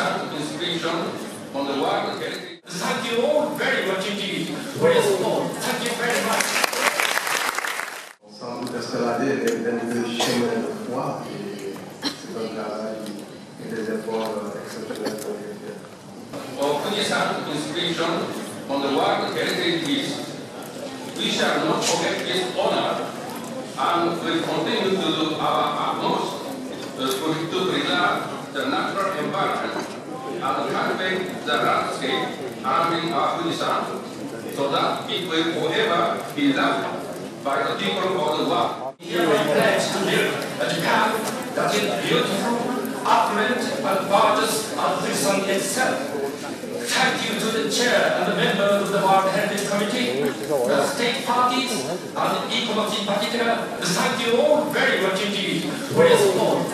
Fujisan inscription on the World Heritage. Thank you all very much indeed for your support. Thank you very much. Sans doute escalader le chemin de foi et c'est un travail et des efforts exceptionnels pour les faire. For Fujisan inscription on the World Heritage List, we shall not forget this honor and will continue to do our utmost to preserve the natural environment and cultivate the landscape surrounding our Fujisan so that it will forever be loved by the people of the world. Here we pledge to build a Japan that is beautiful, opulent, and gorgeous as the sun itself. Thank you to the chair and the members of the World Heritage Committee, the state parties, and the economy in particular. Thank you all very much indeed for your support.